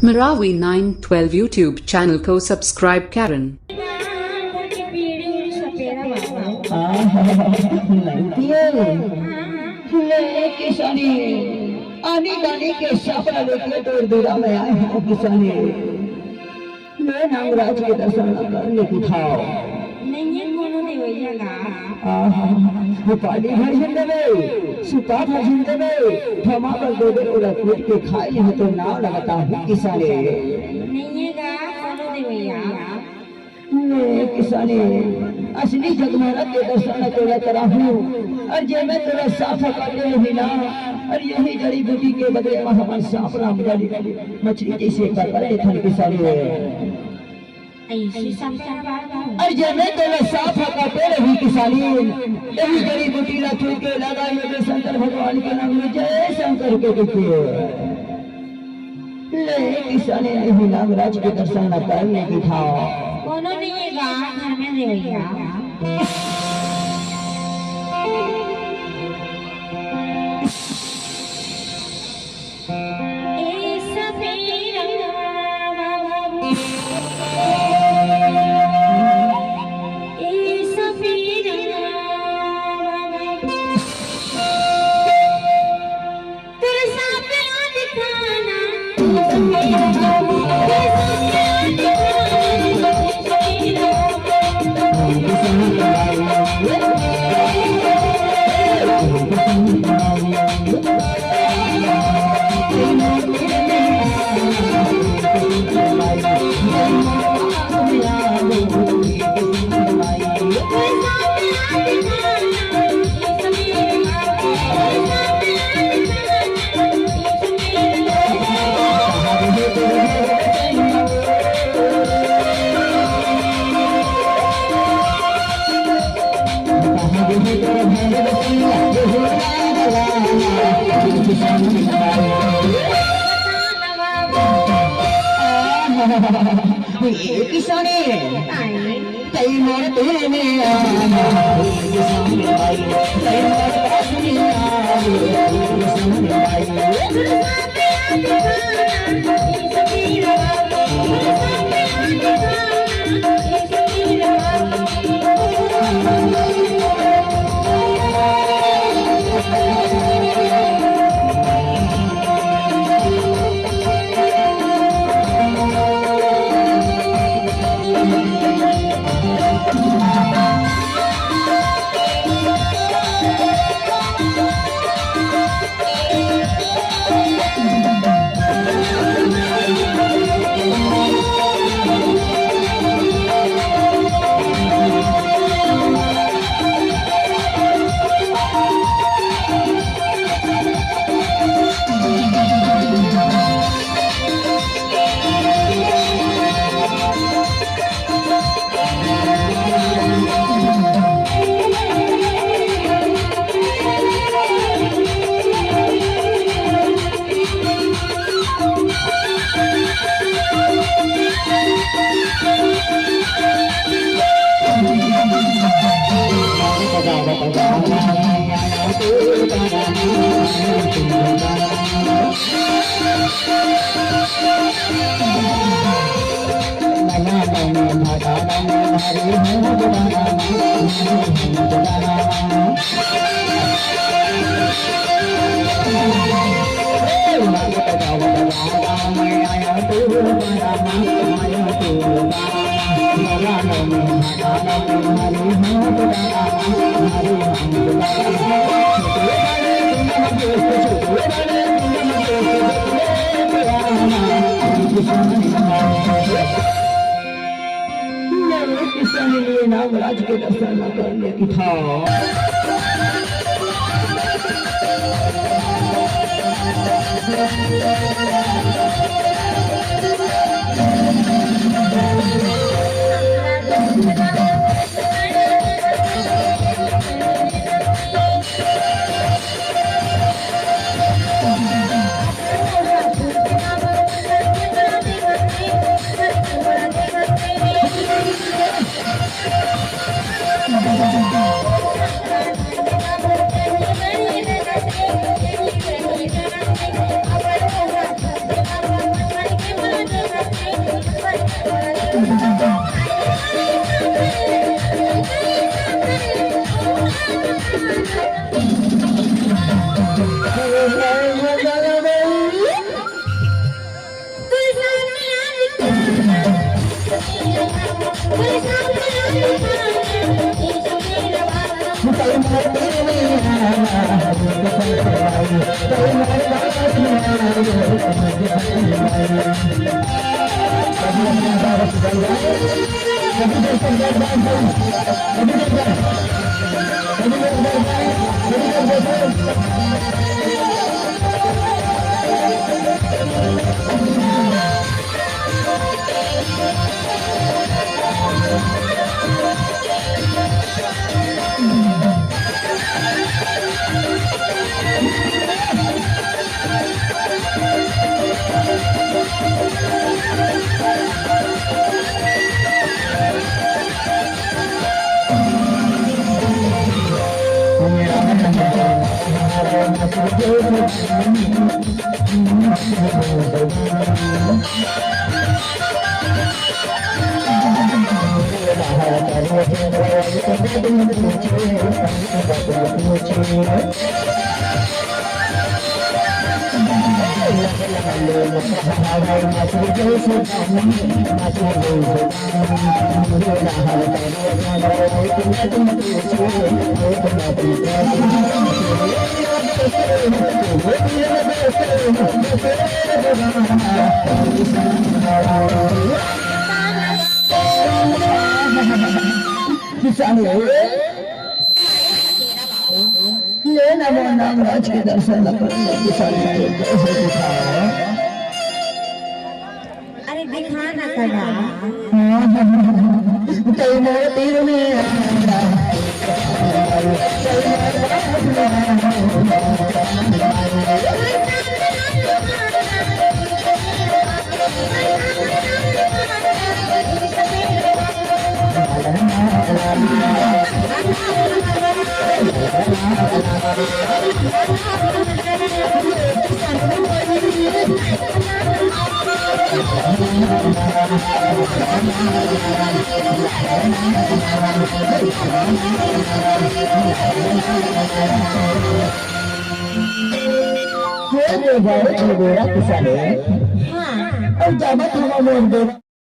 Marawi 912 YouTube channel को subscribe करें। किसानी आनी गानी के सपना लेके दूर दूरा में आए हैं किसानी मैं नागराज के दर्शन करने की था पानी भर जिंदे सुता भर जिंदे धमाकर दो दिन उड़ा कूद के खाई है तो नाव लगाता हूँ किसानी किसानी असली जगमोहरा के दर्शन तोड़ा करा हूँ और जे मैं तेरा साफ करते ही ना और यही जड़ी बूटी के बदले में हमारे साफ राम मछली कैसे करे थे किसानी और जे मैं तेरा साफ करते रही किसानी यही जड़ी बूटी ना छू के लगा ये शंकर भगवान के नाम में जय शंकर के देखिए ले किसानी यही नागराज के दर्शन करने की था कोनो नहीं घर में रहिया किसानी कई मोर तेरे में आना किसानी भाई कई मोर तेरे में आना किसानी भाई किसानी नागराज के दर्शन करने की था ले नमो नाम राज के दर्शन न करने की सारी अरे दिखा ना करा कई मोर तीर में हाँ और जब हम